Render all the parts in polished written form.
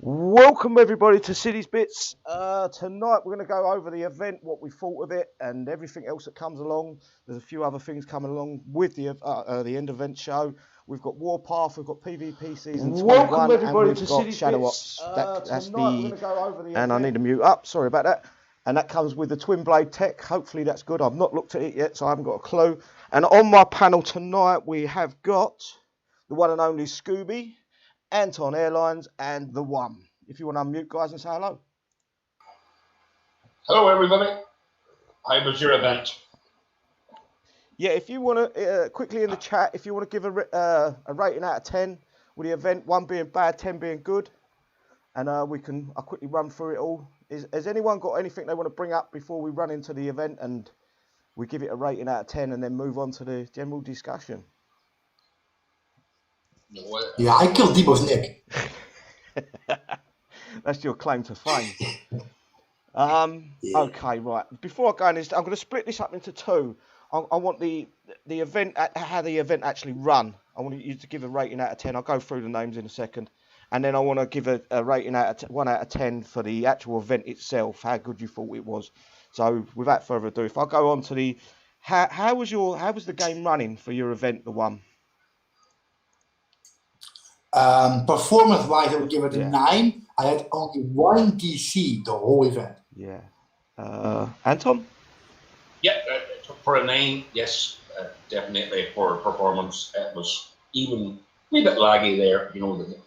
Welcome everybody to Siddy's Bits. Tonight we're going to go over the event, what we thought of it, and everything else that comes along. There's a few other things coming along with the end event show. We've got Warpath, we've got PvP season 21, welcome everybody and we've got Shadow Ops. That's the. And I need to mute up. Sorry about that. And that comes with the Twinblade tech. Hopefully that's good. I've not looked at it yet, so I haven't got a clue. And on my panel tonight we have got the one and only Scooby, Anton Airlines, and the One. If you want to unmute, guys, and say hello. Hello, everybody. How was your event? Yeah, if you want to, quickly in the chat, if you want to give a rating out of 10 with the event, 1 being bad, 10 being good, and I'll quickly run through it all. Has anyone got anything they want to bring up before we run into the event and we give it a rating out of 10 and then move on to the general discussion? Yeah, I killed Debo's Nick. That's your claim to fame. Okay, right. Before I go in this, I'm going to split this up into two. I want the event, how the event actually run. I want you to give a rating out of 10. I'll go through the names in a second. And then I want to give a rating out of 1 out of 10 for the actual event itself, how good you thought it was. So without further ado, if I go on to the, how was the game running for your event, the One? Performance-wise, I would give it a 9. I had only 1 DC the whole event. Yeah. Anton? Yeah, for a 9, yes, definitely. For performance, it was even a wee bit laggy there,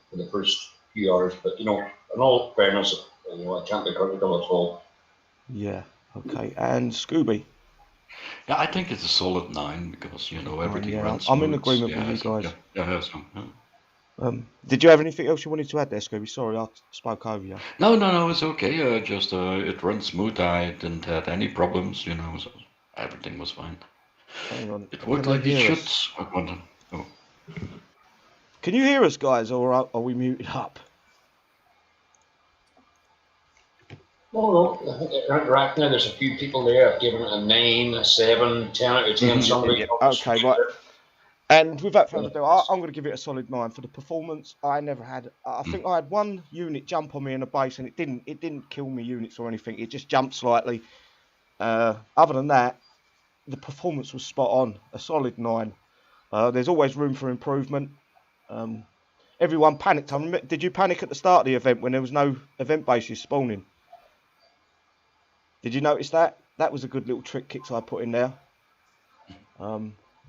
for the first few hours. But, in all fairness, I can't be critical at all. Yeah, okay. And Scooby? Yeah, I think it's a solid 9 because, everything runs I'm smooth. in agreement with you guys. Yeah. Did you have anything else you wanted to add there, Scooby? Sorry, I spoke over you. No, it's okay. It runs smooth. I didn't have any problems, so everything was fine. Hang on. It worked like it should. Oh. Can you hear us, guys, or are we muted up? No, right now there's a few people there. I've given it a 9, a 7, 10 out of 10. Somebody. Okay, right. And without further ado, I'm going to give it a solid 9 for the performance. I think I had one unit jump on me in the base, and it didn't kill me units or anything. It just jumped slightly. Other than that, the performance was spot on. A solid 9. There's always room for improvement. Everyone panicked. Did you panic at the start of the event when there was no event bases spawning? Did you notice that? That was a good little trick kicks I put in there.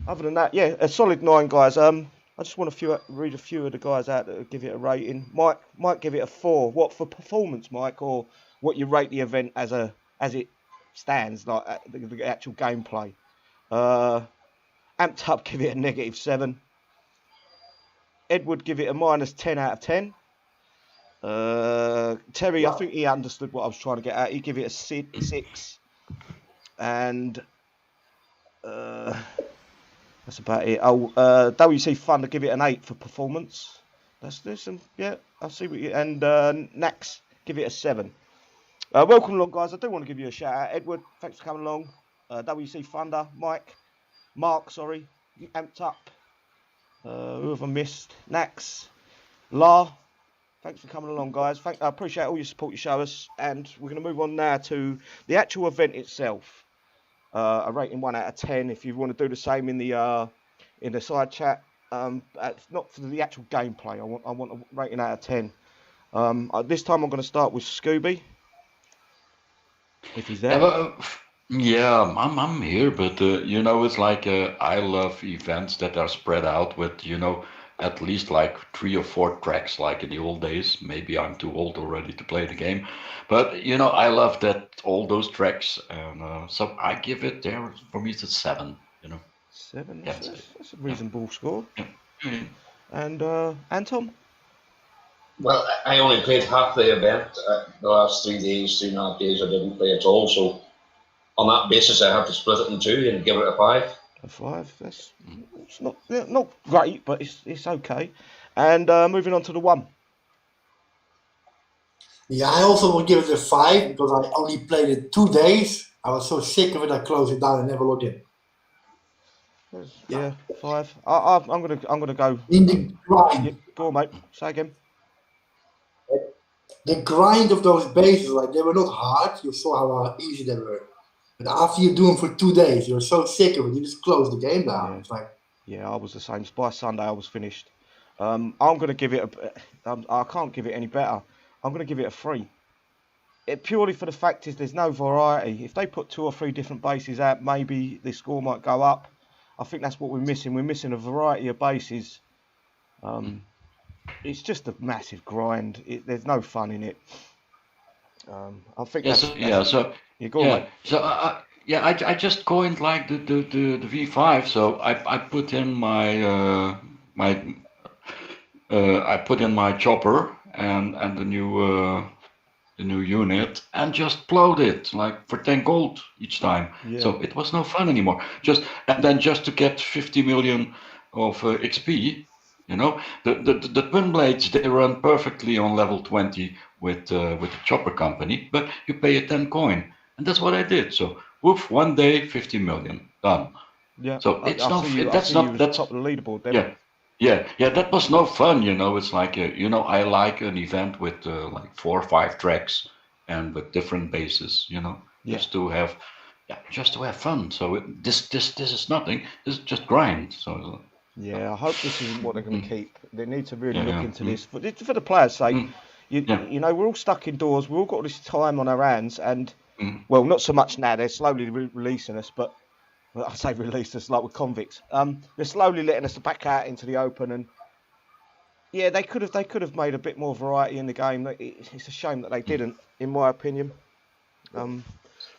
Other than that, yeah, a solid 9, guys. I just want to read a few of the guys out that give it a rating. Mike might give it a 4. What for performance, Mike, or what you rate the event as it stands, like the actual gameplay? Amped Up give it a -7. Edward give it a -10 out of 10. Terry, I think he understood what I was trying to get at. He give it a 6, and that's about it. WC Thunder give it an 8 for performance. There's some, yeah. I see what you and Nax give it a 7. Welcome along, guys. I do want to give you a shout out, Edward. Thanks for coming along. WC Thunder, Mark, sorry, Amped Up. Who have I missed? Nax, La. Thanks for coming along, guys. I appreciate all your support you show us, and we're going to move on now to the actual event itself. A rating 1 out of 10. If you want to do the same in the side chat, not for the actual gameplay. I want a rating out of 10. This time I'm going to start with Scooby, if he's there. Yeah, I'm here, but it's like I love events that are spread out with at least like 3 or 4 tracks, like in the old days. Maybe I'm too old already to play the game, but I love that all those tracks, and so I give it there. For me, it's a 7. 7. That's a reasonable score. Yeah. And Anton. Well, I only played half the event. The last 3 days, 3.5 days, I didn't play at all. So on that basis, I have to split it in 2 and give it a 5. A 5. It's not great, but it's okay. And moving on to the One. Yeah, I also will give it a 5 because I only played it 2 days. I was so sick of it, I closed it down and never logged in. Yeah, 5. I'm gonna go. In the grind. Yeah, go on, mate. Say again. the grind of those bases, like they were not hard. You saw how easy they were. But after you do them for 2 days, you're so sick of it. You just close the game down. Yeah. It's like, yeah, I was the same. By Sunday, I was finished. I'm going to give it I can't give it any better. I'm going to give it a 3. Purely for the fact is there's no variety. If they put 2 or 3 different bases out, maybe the score might go up. I think that's what we're missing. We're missing a variety of bases. It's just a massive grind. There's no fun in it. I think Yeah, you go on, mate. so I just coined like the V5. So I put in my I put in my chopper and the new unit and just plowed it like for 10 gold each time. Yeah. So it was no fun anymore. Just to get 50 million of XP. You know, the Twinblades, they run perfectly on level 20 with the chopper company, but you pay a 10 coin, and that's what I did. So, woof, 1 day, 50 million done. Yeah. So it's not. That's top of the leaderboard. Then. Yeah. That was no fun. You know, it's like I like an event with like 4 or 5 tracks and with different bases. You know, just to have fun. So this is nothing. This is just grind. So. Yeah, I hope this isn't what they're going to keep. They need to really look into this for the players' sake. You know, we're all stuck indoors. We've all got this time on our hands, and well, not so much now. They're slowly releasing us, but I say release us like we're convicts. They're slowly letting us back out into the open, and yeah, they could have made a bit more variety in the game. It's a shame that they didn't, in my opinion.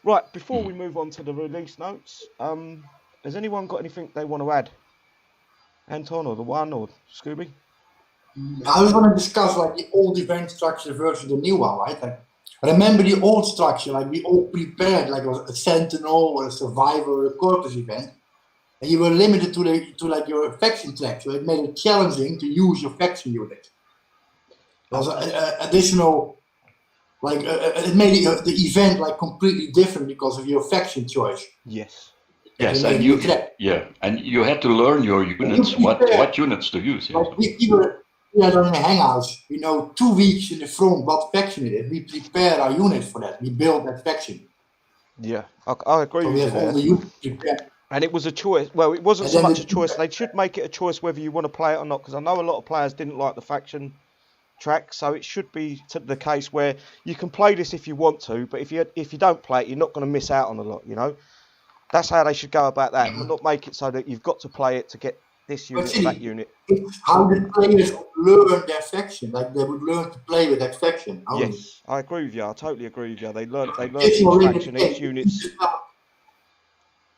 Right, before we move on to the release notes, has anyone got anything they want to add? Anton or the One or Scooby? I was going to discuss like the old event structure versus the new one, right? Like, I remember the old structure, like we all prepared, like it was a Sentinel or a Survivor or a Corpus event, and you were limited to like your faction track, so it made it challenging to use your faction unit. There was additional, like it made the event like completely different because of your faction choice. Yes. Yes, and you had to learn your units, what units to use. Yes. Like we had on the Hangouts, 2 weeks in the front, what faction it is. We prepare our units for that. We build that faction. Yeah, I agree so with we you have there. all the units prepared. And it was a choice. Well, it wasn't so much a choice. They should make it a choice whether you want to play it or not, because I know a lot of players didn't like the faction track, so it should be the case where you can play this if you want to, but if you don't play it, you're not going to miss out on a lot, That's how they should go about that, and not make it so that you've got to play it to get this unit or that unit. It's how the players learn their faction, like they would learn to play with that faction. Yes, I agree with you. I totally agree with you. They learn each faction, each units.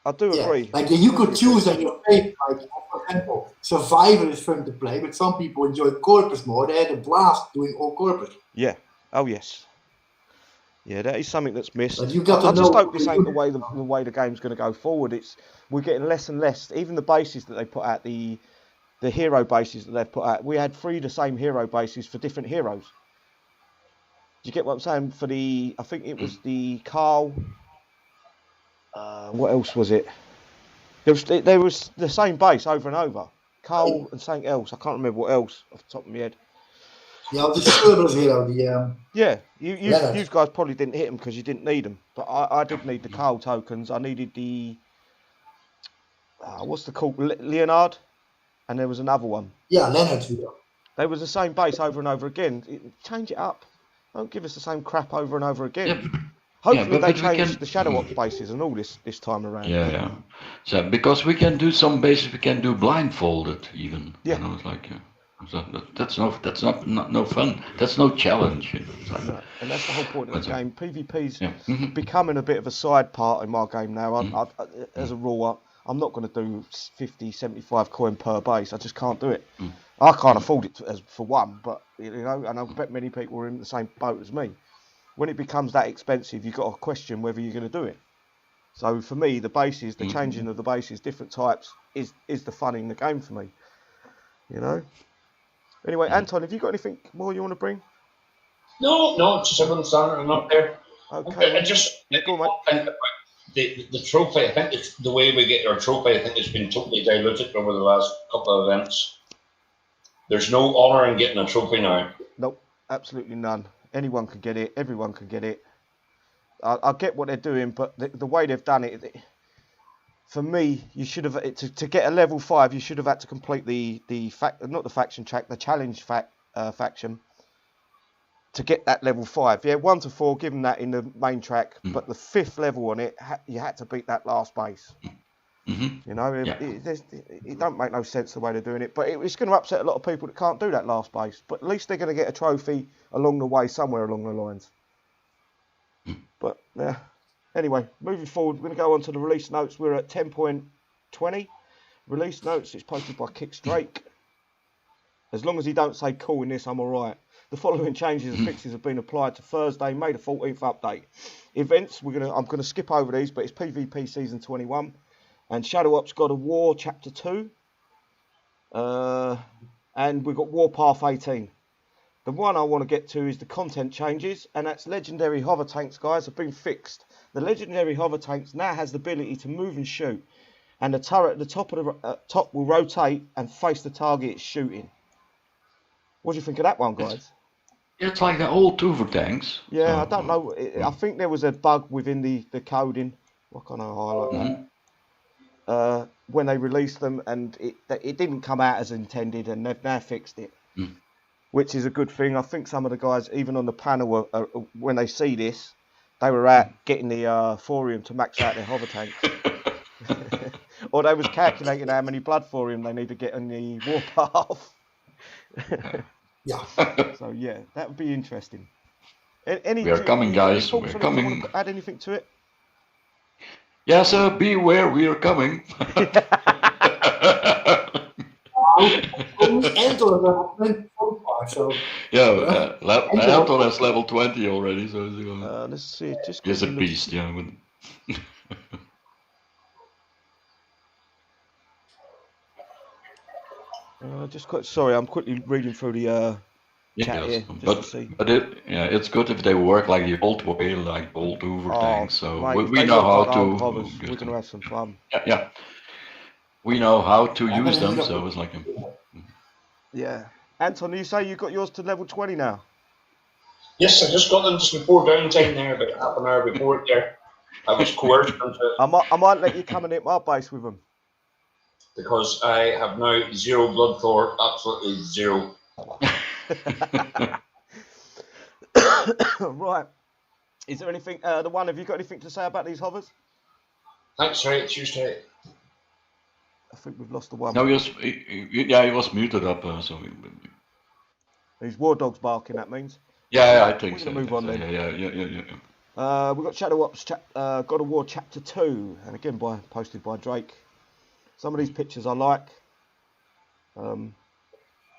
I do agree. Like you could choose on your favorite, like for example, Survivor is fun to play, but some people enjoy Corpus more. They had a blast doing all Corpus. Yeah. Oh yes. Yeah, that is something that's missed. I just hope this ain't the way the game's going to go forward. We're getting less and less. Even the bases that they put out, the hero bases that they've put out, we had 3 the same hero bases for different heroes. Do you get what I'm saying? For I think it was the Carl. What else was it? There was the same base over and over. Carl and something else. I can't remember what else off the top of my head. Yeah, the Cerberus hero, yeah, you guys probably didn't hit them because you didn't need them, but I did need the Carl tokens. I needed the what's the called Leonard, and there was another one. Yeah, Leonard hero. They was the same base over and over again. Change it up. Don't give us the same crap over and over again. Yeah. Hopefully they change the Shadow Ops bases and all this time around. Yeah. So because we can do some bases, we can do blindfolded even. Yeah. It's like. So that's not no fun. That's no challenge. No, and that's the whole point of the game. PvP's becoming a bit of a side part in my game now. I, as a rule, I'm not going to do 50, 75 coin per base. I just can't do it. I can't afford it for one, but and I bet many people are in the same boat as me. When it becomes that expensive, you've got to question whether you're going to do it. So for me, the bases, the changing of the bases, different types, is the fun in the game for me. Anyway, Anton, have you got anything more you want to bring? No, just everyone's standing up there. Okay. I just go on, mate. The trophy. I think it's the way we get our trophy. I think it's been totally diluted over the last couple of events. There's no honour in getting a trophy now. Nope, absolutely none. Anyone can get it. Everyone can get it. I get what they're doing, but the way they've done it, for me, you should have to get a level 5. You should have had to complete not the faction track, the challenge faction to get that level 5. Yeah, 1 to 4, give them that in the main track, but the 5th level on it, you had to beat that last base. You know, it don't make no sense the way they're doing it, but it's going to upset a lot of people that can't do that last base. But at least they're going to get a trophy along the way, somewhere along the lines. But yeah. Anyway, moving forward, we're going to go on to the release notes. We're at 10.20. Release notes. It's posted by Kix Drake. As long as he don't say cool in this, I'm all right. The following changes and fixes have been applied to Thursday, May the 14th update. Events. I'm going to skip over these, but it's PvP Season 21. And Shadow Ops God of War Chapter 2. And we've got Warpath 18. The one I want to get to is the content changes, and that's legendary hover tanks, guys, have been fixed. The legendary hover tanks now has the ability to move and shoot, and the turret at the top of the top will rotate and face the target it's shooting. What do you think of that one, guys? It's like the old Tuver tanks. Yeah, So, I don't know. I think there was a bug within the coding. What can I highlight that? When they released them, and it didn't come out as intended, and they've now fixed it. Which is a good thing. I think some of the guys, even on the panel, when they see this, they were out getting the thorium to max out their hover tanks. Or they was calculating how many blood thorium they need to get on the Warpath. Yeah. So yeah, that would be interesting. We are coming, guys. We're coming. Want to add anything to it? Yes, beware, we are coming. Anton has level 20 already, so let's see. He's a beast, yeah. Sorry, I'm quickly reading through the chat here. But it's good if they work like the old way, like old Hoover tanks. So mate, we know how to. We're gonna have some fun. Yeah. We know how to use them, so it's like. Yeah. Anton, you say you got yours to level 20 now? Yes, I just got them just before downtime there, about half an hour before it there. I was coerced into it. I might let you come and hit my base with them. Because I have now 0 blood Thor, absolutely 0. Right. Is there anything, have you got anything to say about these hovers? Thanks, right, Tuesday. I think we've lost the one. No, he was muted up. So These war dogs barking, that means. Yeah, I think so. Move on then. Yeah. We've got Shadow Ops God of War Chapter 2, and again posted by Drake. Some of these pictures I like. I'm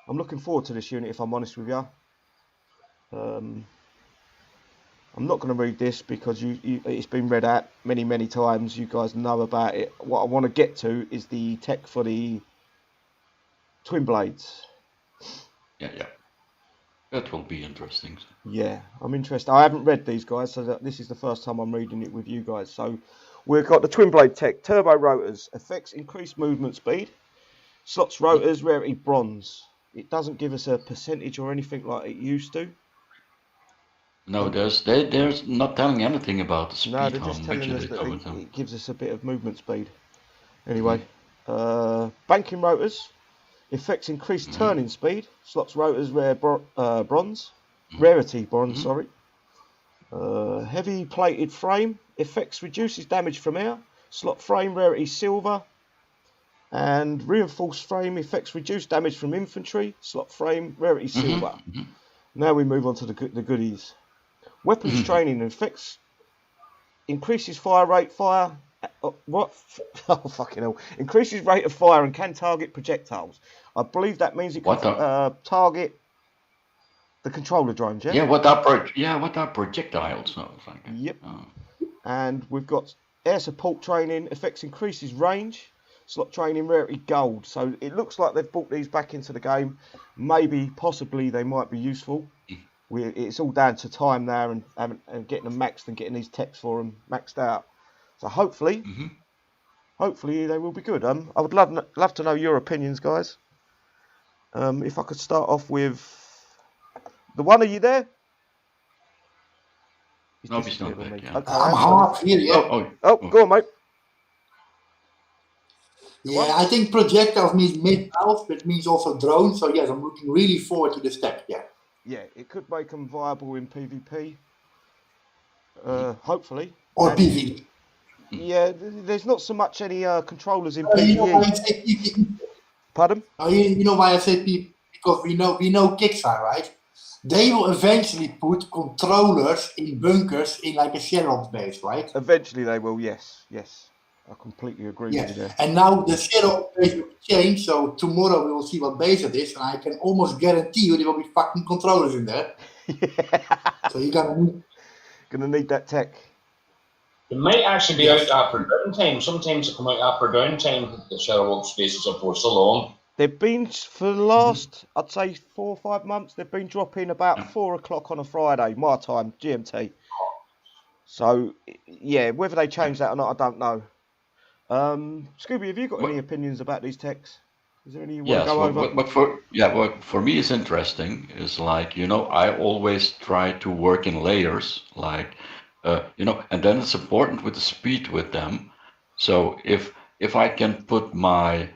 looking forward to this unit, if I'm honest with you. I'm not going to read this because it's been read out many times. You guys know about it. What I want to get to is the tech for the Twinblades. Yeah. That will be interesting. Yeah, I'm interested. I haven't read these, guys, so this is the first time I'm reading it with you guys. So we've got the Twinblade tech, turbo rotors, effects increased movement speed, slots rotors, rarity bronze. It doesn't give us a percentage or anything like it used to. No, there's not telling anything about the speed. No, they're just telling us that it gives us a bit of movement speed. Anyway, banking rotors, effects increased turning speed, slots rotors, bronze, rarity bronze, sorry. Heavy plated frame, effects reduces damage from air, slot frame, rarity silver, and reinforced frame, effects reduce damage from infantry, slot frame, rarity silver. Now we move on to the goodies. Weapons training, effects increases fire rate, increases rate of fire and can target projectiles. I believe that means it can target the controller drones, yeah? Yeah, what are projectiles? So it's like, yep. And we've got air support training, effects increases range, slot training, rarity gold. So it looks like they've brought these back into the game. Maybe, possibly, they might be useful. It's all down to time now and getting them maxed and getting these techs for them maxed out. So hopefully they will be good. I would love to know your opinions, guys. If I could start off with the one, are you there? He's No, he's disappeared not on back. me. Yeah. Okay, I'm Anton. half here, yeah. Oh, go on, mate. Yeah, I think projectiles means mid-health, but means also drones. So yes, I'm looking really forward to this tech. Yeah. Yeah, it could make them viable in PvP. Hopefully. Or And PvE. yeah, there's not so much any controllers in You know why I PvE. say PvE? Pardon? You know why I say PvE? Because we know Kickstarter, right? They will eventually put controllers in bunkers in like a Shadow base, right? Eventually they will. Yes, yes. I completely agree with you Yes. there. And now the Shadow base will change, so tomorrow we will see what base it is, and I can almost guarantee you there will be fucking controllers in there. So you're Gonna need that tech. It might actually be Yes. out after downtime. Sometimes it come out after downtime. The Shadow Walk spaces up for so long. They've been for the last, I'd say 4 or 5 months. They've been dropping about 4 o'clock on a Friday, my time, GMT. So yeah, whether they change that or not, I don't know. Scooby, have you got any opinions about these techs? Is there any you want to Yes, go over? what for me is interesting is like, you know, I always try to work in layers, like, you know, and then it's important with the speed with them. So if I can put my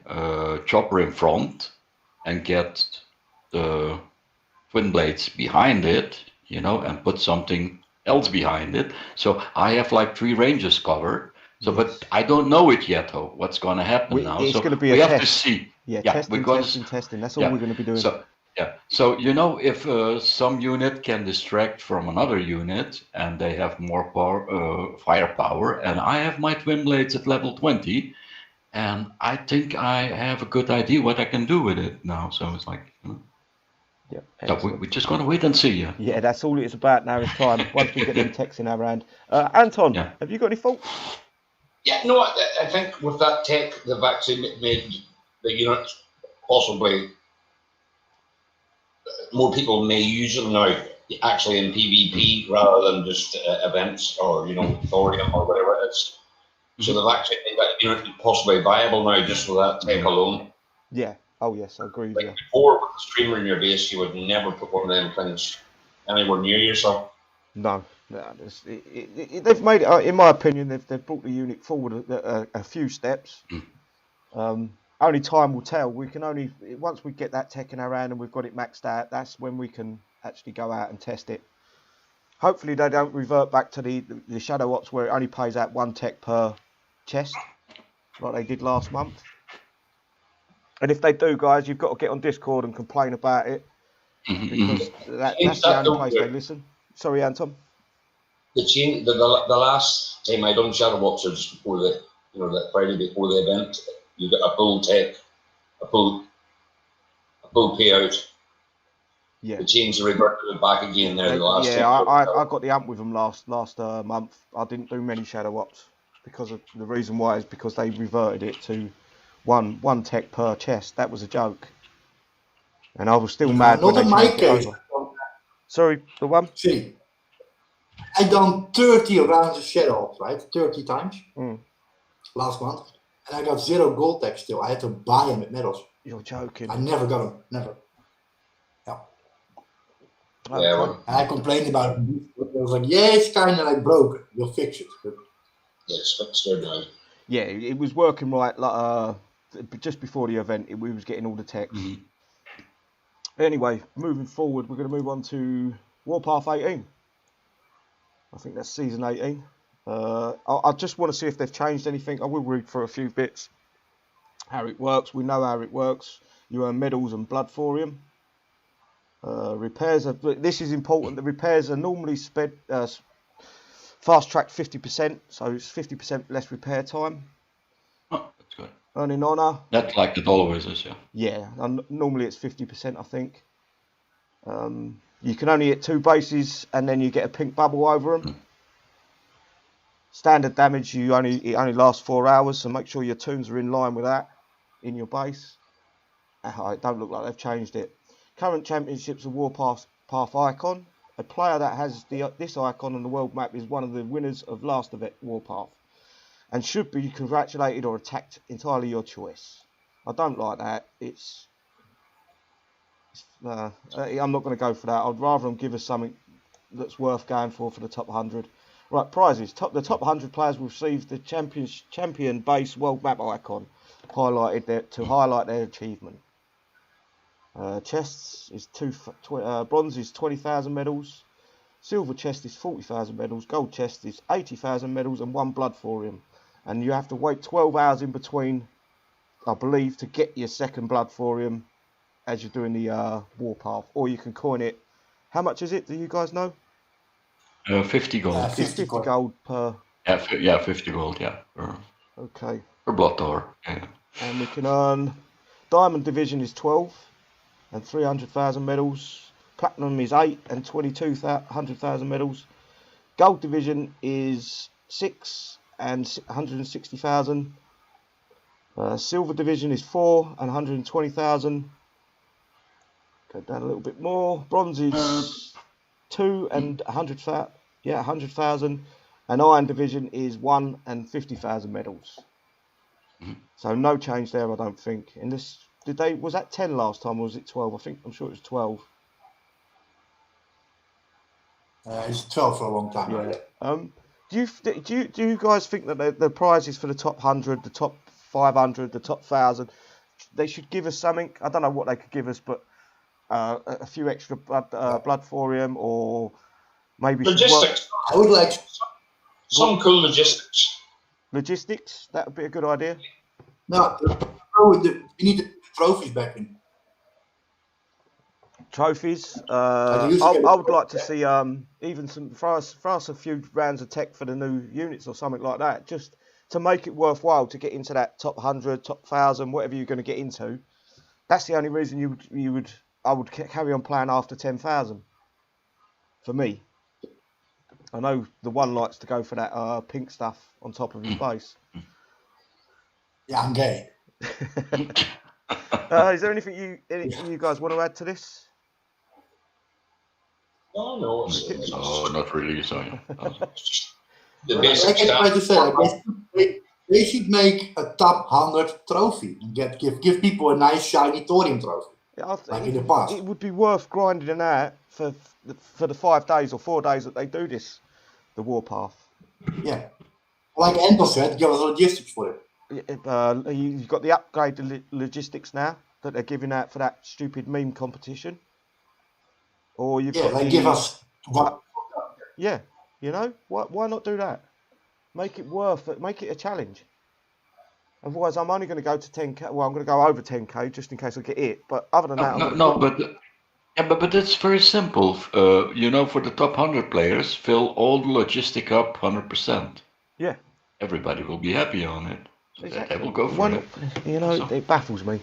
chopper in front and get the twin blades behind it, you know, and put something else behind it, so I have like 3 ranges covered. So, Yes. but I don't know it yet, though, what's going to happen now. It's So going to be we a have to test. see. Yeah, we're going testing. That's all we're going to be doing. So, yeah. So, you know, if some unit can distract from another unit and they have more power, firepower, and I have my twin blades at level 20, and I think I have a good idea what I can do with it now. So it's like, Yeah, so we're just going to wait and see. Yeah. Yeah, that's all it's about now. Is time. Once we get them techs in our hand. Anton, Yeah. have you got any thoughts? Yeah, no, I think with that tech, they've actually made the units possibly more people may use them now, actually in PvP rather than just events or thorium or whatever it is. So they've actually made that unit possibly viable now just with that tech alone. Yeah. Oh yes, I agree with you. Before with the streamer in your base, you would never put one of them things anywhere near yourself. No, they've made it. In my opinion, they've brought the unit forward a few steps. Only time will tell. We can only once we get that tech in our hand and we've got it maxed out. That's when we can actually go out and test it. Hopefully, they don't revert back to the Shadow Ops where it only pays out 1 tech per chest, like they did last month. And if they do, guys, you've got to get on Discord and complain about it because that's the only place they listen. Sorry, Anton. The last time I done Shadow Walks just before that Friday before the event, you got a full tech, a full payout. Yeah. The chains reverted back again there. I got the amp with them last month. I didn't do many Shadow Ops because of the reason why is because they reverted it to one tech per chest. That was a joke, and I was still mad when they changed it over. Sorry, the one. See, I done 30 rounds of Shadow Ops, right? 30 times last month, and I got 0 gold tech still. I had to buy them with medals. You're joking. I never got them, never. Yeah. Yeah, and I complained about it. I was like, yeah, it's kind of like broken. We'll fix it. But it's fixed there now. Yeah, it was working right. Like just before the event, we was getting all the techs. Anyway, moving forward, we're going to move on to Warpath 18. I think that's season 18. I just want to see if they've changed anything. I will read for a few bits. How it works. We know how it works. You earn medals and blood thorium. Repairs are. This is important. The repairs are normally fast tracked 50%, so it's 50% less repair time. Oh, that's good. Earning honor. That's like it always is, yeah. Yeah, normally it's 50%, I think. You can only hit 2 bases, and then you get a pink bubble over them. Standard damage, it only lasts 4 hours, so make sure your tunes are in line with that in your base. It don't look like they've changed it. Current championships of Warpath icon. A player that has this icon on the world map is one of the winners of last event Warpath, and should be congratulated or attacked, entirely your choice. I don't like that. I'm not going to go for that. I'd rather them give us something that's worth going for the top 100. Right, prizes. The top 100 players will receive the champion base world map icon, highlighted to highlight their achievement. Chests is bronze is 20,000 medals. Silver chest is 40,000 medals. Gold chest is 80,000 medals and 1 blood thorium. And you have to wait 12 hours in between, I believe, to get your second blood thorium as you're doing the Warpath. Or you can coin it. How much is it? Do you guys know? 50 gold. 50 gold per. Yeah, 50 gold. Yeah. Okay. Per blood thor. Yeah. And we can earn. Diamond division is 12 and 300,000 medals. Platinum is 8 and 2,200,000 medals. Gold division is 6 and 160,000. Silver division is 4 and 120,000. Go down a little bit more. Bronze is 2 and 100,000. Yeah, 100,000. And iron division is 1 and 50,000 medals. So no change there, I don't think. In this, was that 10 last time or was it 12? I'm sure it was 12. It's 12 for a long time. Yeah. Do you guys think that the prizes for the top 100, the top 500, the top 1,000, they should give us something? I don't know what they could give us, but a few extra blood thorium or maybe logistics. I would like some cool logistics. Logistics, that would be a good idea. No, we need the trophies back in. Trophies. I would like to see even some for us a few rounds of tech for the new units or something like that, just to make it worthwhile to get into that top 100, top 1,000, whatever you're going to get into. That's the only reason I would carry on playing after 10,000. For me, I know the one likes to go for that pink stuff on top of his base. Yeah, I'm gay. Is there anything you guys want to add to this? Oh no, no, not really. So the basic I try to stuff. say, they should make a top 100 trophy and give people a nice shiny thorium trophy. Yeah, like in the past. It would be worth grinding an out for the 5 days or 4 days that they do this, the Warpath. Yeah, like Anton said, give us logistics for it. You've got the upgraded logistics now that they're giving out for that stupid meme competition. Or you've got they give us one. Yeah, you know, why not do that? Make it worth it. Make it a challenge. Otherwise, I'm only going to go to 10k. Well, I'm going to go over 10k just in case I get it. But other than that, but it's very simple. You know, for the top 100 players, fill all the logistic up 100%. Yeah. Everybody will be happy on it. So exactly. They will go for it. You know, it baffles me.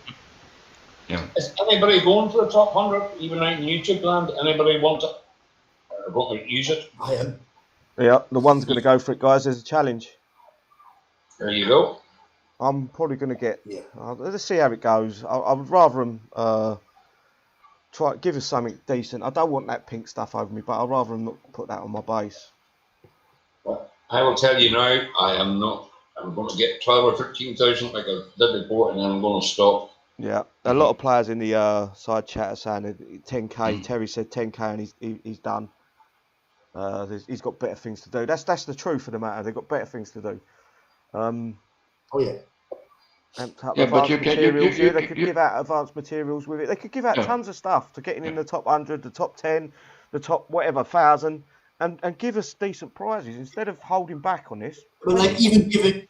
Yeah. Is anybody going for the top 100, even out in YouTube land? Anybody want to use it? I am. Yeah, the one's going to go for it, guys. There's a challenge. There you go. I'm probably going to get. Yeah. Let's see how it goes. I would rather them give us something decent. I don't want that pink stuff over me, but I'd rather them not put that on my base. Well, I will tell you now. I'm going to get 12 or 13,000 like I did before, and then I'm going to stop. Yeah, a lot of players in the side chat are saying 10k. Terry said 10k, and he's done. He's got better things to do. That's the truth of the matter. They've got better things to do. Oh yeah. But you they could give out advanced materials with it. They could give out tons of stuff to getting in the top 100, the top 10, the top whatever 1,000, and give us decent prizes instead of holding back on this. But like even giving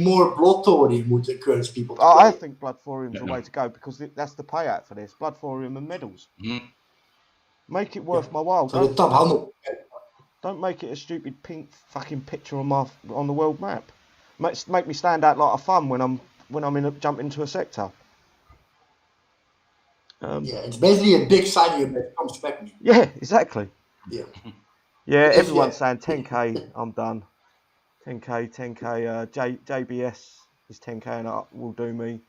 more blood thorium would encourage people. I think blood thorium's the way to go because that's the payout for this. Blood thorium and medals. Mm-hmm. Make it worth my while. So the top 100. Don't make it a stupid pink fucking picture on the world map. Make me stand out like a thumb when I'm jump into a sector. It's basically a big sign that comes back. Yeah, exactly. Yeah. Yeah, everyone's saying 10k. I'm done. 10k. JBS is 10k and up will do me.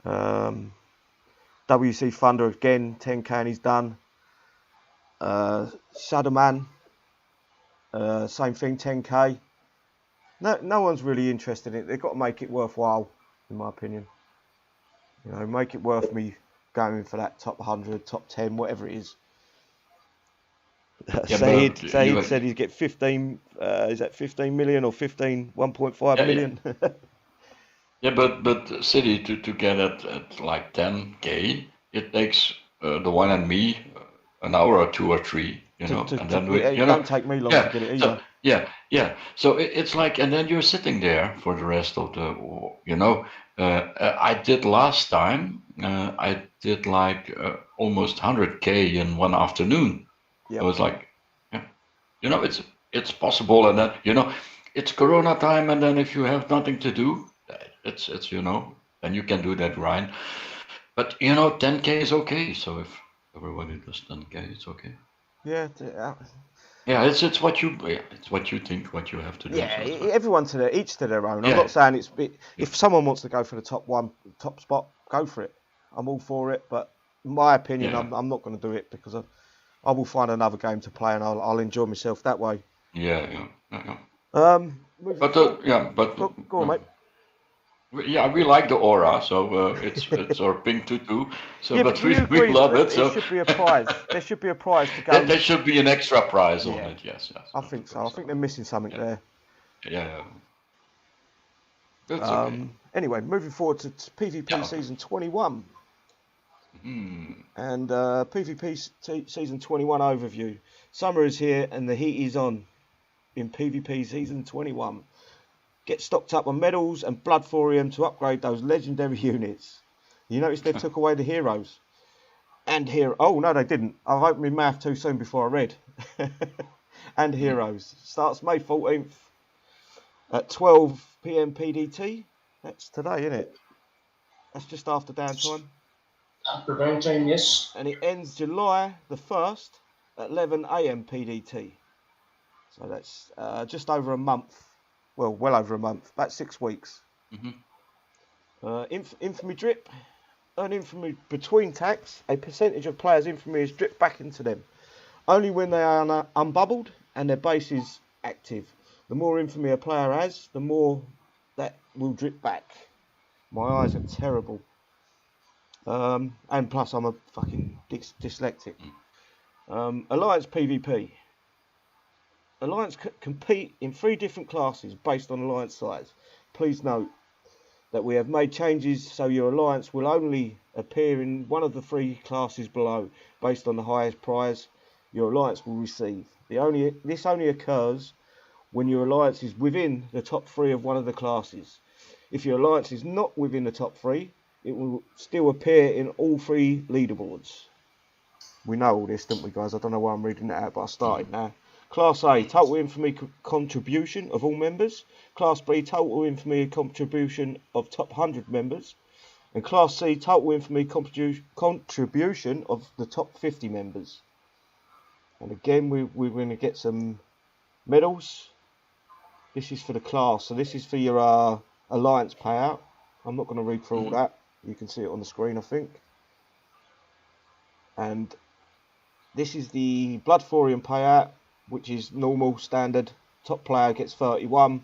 WC Thunder again 10k and he's done. Shadowman, same thing, 10k. No one's really interested in it. They've got to make it worthwhile, in my opinion. You know, make it worth me going for that top 100, top 10, whatever it is. Yeah, Said but said he'd get 15. Is that 15 million or 1.5 yeah, million? yeah, but City to get at like 10K, it takes the one and me an hour or two or three, and then we, It don't take me long to yeah. get it So either. yeah. So it's like, and then you're sitting there for the rest of the, I did last time. I did like almost 100K in one afternoon. Yep. I was like, yeah, it's possible, and then it's Corona time, and then if you have nothing to do, it's then you can do that grind. But 10K is okay. So if everybody does 10K, it's okay. Yeah. Yeah, it's what you think, what you have to do. Yeah, So it's fine. everyone each to their own. I'm Yeah. not saying if someone wants to go for the top spot, go for it. I'm all for it, but in my opinion, Yeah. I'm not going to do it because I will find another game to play and I'll enjoy myself that way. Yeah. But go on, mate. Yeah, we like the aura, so it's our ping tutu. So, Yeah, but do you we agree love that it. So should be a prize. There should be a prize to go. there should be an extra prize on it. Yes. I think so. I think they're missing something there. Yeah. That's okay. Anyway, moving forward to PvP season 21. And PvP season 21 overview. Summer is here and the heat is on in PvP season 21. Get stocked up on medals and blood thorium to upgrade those legendary units. You notice they took away the heroes. Oh, no, they didn't. I've opened my mouth too soon before I read. And heroes. Starts May 14th at 12 PM PDT. That's today, isn't it? That's just after downtime. After downtime, yes. And it ends July the 1st at 11 AM PDT. So that's just over a month. Well over a month. About 6 weeks. Infamy drip. Earn infamy between attacks. A percentage of players' infamy is dripped back into them. Only when they are unbubbled and their base is active. The more infamy a player has, the more that will drip back. My eyes are terrible. And plus I'm a fucking dyslexic. Alliance PvP. Alliance compete in 3 different classes based on alliance size. Please note that we have made changes so your alliance will only appear in one of the 3 classes below based on the highest prize your alliance will receive. This only occurs when your alliance is within the top 3 of one of the classes. If your alliance is not within the top 3, it will still appear in all 3 leaderboards. We know all this, don't we, guys? I don't know why I'm reading that out, but I started now. Class A, total infamy contribution of all members. Class B, total infamy contribution of top 100 members. And Class C, total infamy contribution of the top 50 members. And again, we're going to get some medals. This is for the class, so this is for your alliance payout. I'm not going to read through all that. You can see it on the screen, I think. And this is the blood thorium payout, which is normal, standard. Top player gets 31.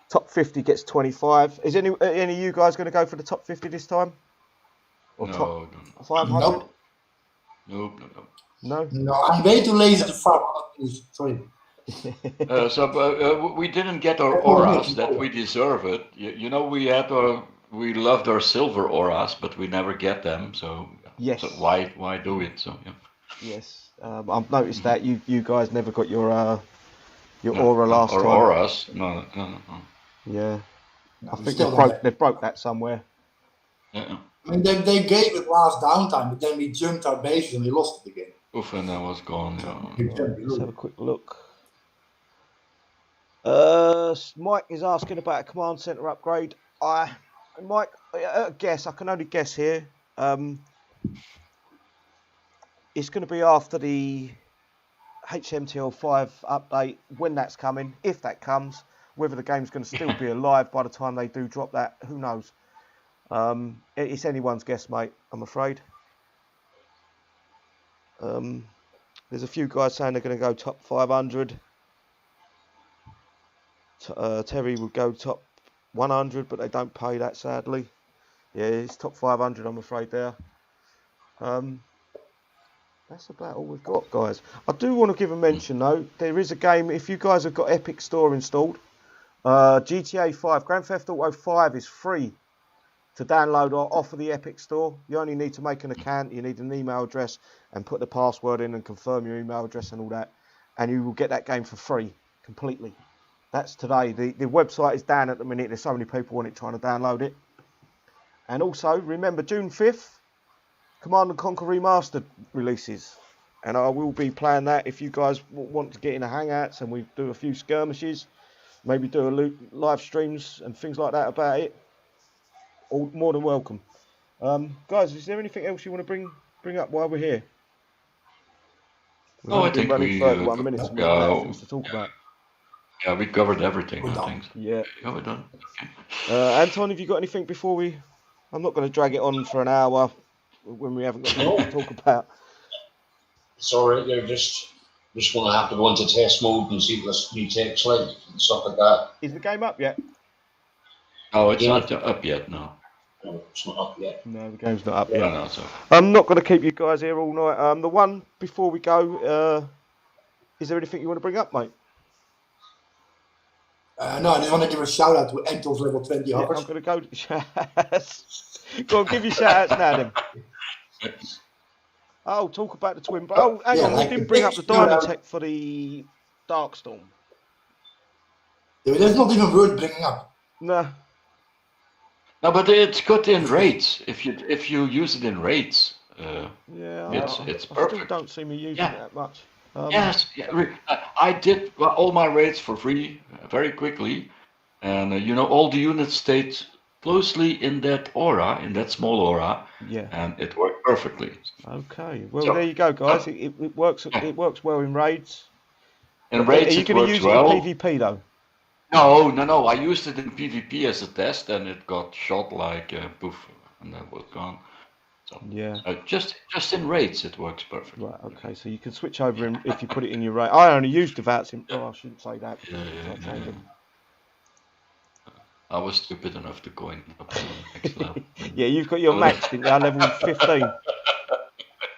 Top 50 gets 25. Is any of you guys going to go for the top 50 this time? Or top 500? Nope. No? No, I'm way too lazy to farm. Sorry. We didn't get our auras that we deserve it. We loved our silver auras, but we never get them. So yes. So why do it? So yeah. Yes, I've noticed that you guys never got your aura last time. Auras, no. Yeah, I think they broke that somewhere. Yeah. I mean, they gave it last downtime, but then we jumped our bases and we lost it again. Oof, and that was gone. Let's have a quick look. Mike is asking about a command center upgrade. Mike, guess. I can only guess here. It's going to be after the HMTL5 update, when that's coming, if that comes. Whether the game's going to still be alive by the time they do drop that, who knows? It's anyone's guess, mate, I'm afraid. There's a few guys saying they're going to go top 500. Terry would go top 100, but they don't pay that, sadly. Yeah, it's top 500, I'm afraid, there. That's about all we've got, guys. I do want to give a mention, though. There is a game, if you guys have got Epic Store installed, GTA 5, Grand Theft Auto 5 is free to download off of the Epic Store. You only need to make an account, you need an email address, and put the password in and confirm your email address and all that, and you will get that game for free, completely. That's today. The website is down at the minute. There's so many people on it trying to download it. And also, remember, June 5th, Command & Conquer Remastered releases. And I will be playing that if you guys want to get in the Hangouts and we do a few skirmishes, maybe do a live streams and things like that about it. All more than welcome. Guys, is there anything else you want to bring up while we're here? No, I think we 31 minutes things to talk about. Yeah, we covered everything, We're I done. think. Yeah. Yeah, we're done. Okay. Anton, have you got anything before we... I'm not going to drag it on for an hour when we haven't got anything to talk about. It's all right. You're just want to have to go into test mode and see what this new tech's like and stuff like that. Is the game up yet? No, it's not up yet, no. No, it's not up yet. No, the game's not up No, yet. no, so. I'm not going to keep you guys here all night. The one before we go, is there anything you want to bring up, mate? No, I just want to give a shout out to Anton's level 20 Yeah, hoppers. I'm going to go to shout-outs. Go on, give your shout-outs now then. Oh, talk about the Twinblade. Oh, hang on, we didn't bring up the diamond tech for the Darkstorm. Yeah, but that's not even worth bringing up. No. No, but it's good in raids. If you use it in raids, Yeah, it's I still perfect. don't see me using it that much. Yes, I did all my raids for free very quickly, and all the units stayed closely in that aura, in that small aura, Yeah. and it worked perfectly. Okay. Well, there you go, guys. It works. It works well in raids. In raids, Are you it going to works use well. it in PvP though? No. I used it in PvP as a test, and it got shot like poof, and that was gone. So Yeah. just in raids, it works perfectly. Right. Okay. So you can switch over if you put it in your raid. I only used Devats in. Oh, I shouldn't say that. Yeah. I was stupid enough to go in up to the next level. Yeah, you've got your max, didn't you? Level 15.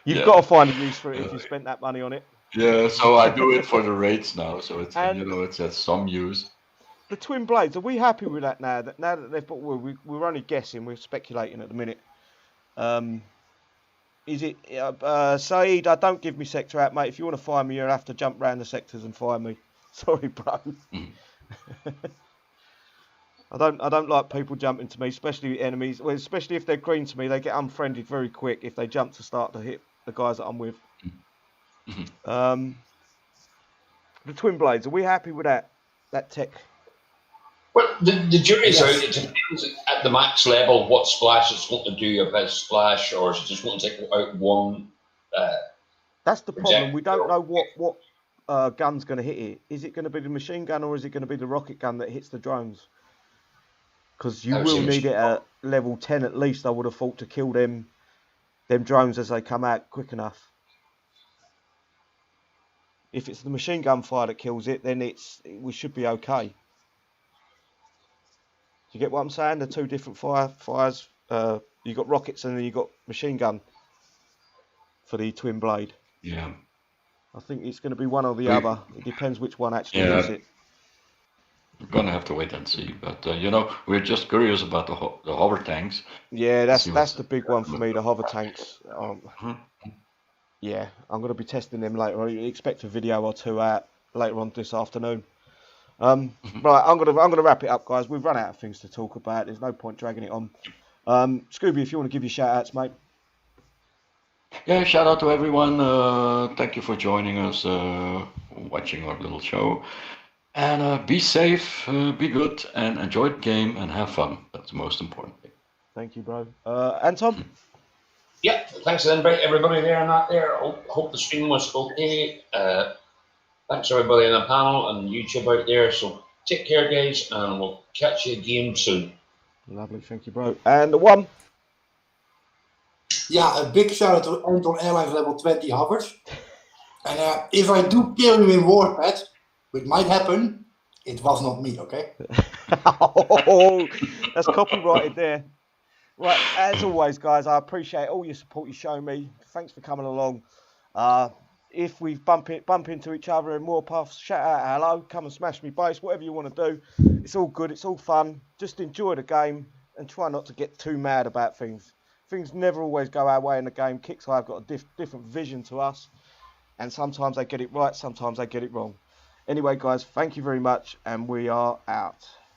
You've Yeah. got to find a use for it if you spent that money on it. Yeah, so I do it for the raids now, so it's And- it's has some use. The twin blades, are we happy with that now? Now that they've bought, we're only guessing, we're speculating at the minute. Is it Saeed? Don't give me sector out, mate. If you want to fire me, you'll have to jump round the sectors and fire me. Sorry, bro. I don't like people jumping to me, especially enemies. Well, especially if they're green to me, they get unfriended very quick if they jump to start to hit the guys that I'm with. The twin blades, are we happy with that tech? Well, the jury's Yes. out. It depends at the max level what splash it's going to do, if it's splash or is it just going to take out one. That's the problem. Projectile. We don't know what gun's going to hit it. Is it going to be the machine gun or is it going to be the rocket gun that hits the drones? Because you I would will say need machine it at level 10 at least, I would have thought, to kill them drones as they come out quick enough. If it's the machine gun fire that kills it, then we should be okay. Do you get what I'm saying? The two different fires. You got rockets and then you got machine gun for the twin blade. Yeah. I think it's going to be one or the other. It depends which one actually Yeah. is it. We're gonna have to wait and see, but we're just curious about the hover tanks. Yeah, See that's what's- the big one for me. The hover tanks. Mhm. Yeah, I'm going to be testing them later. I expect a video or two out later on this afternoon. Right, I'm gonna wrap it up, guys. We've run out of things to talk about. There's no point dragging it on. Scooby, if you want to give your shout outs, mate. Yeah, shout out to everyone. Thank you for joining us, watching our little show. And be safe, be good, and enjoy the game and have fun. That's the most important thing. Thank you, bro. Anton? Yeah, thanks to everybody there and that there. Hope the stream was okay. Thanks everybody on the panel and YouTube out there. So take care, guys, and we'll catch you again soon. Lovely, thank you, bro. And the one? Yeah, a big shout out to Anton Airlines level 20 hovers. And if I do kill you in Warpath, which might happen, it was not me, okay? Oh, that's copyrighted there. Right, as always, guys, I appreciate all your support you show me. Thanks for coming along. If we bump into each other in Warpath, shout out hello, come and smash me base, whatever you want to do. It's all good, it's all fun. Just enjoy the game and try not to get too mad about things. Things never always go our way in the game. Kixeye have got a different vision to us, and sometimes they get it right, sometimes they get it wrong. Anyway, guys, thank you very much, and we are out.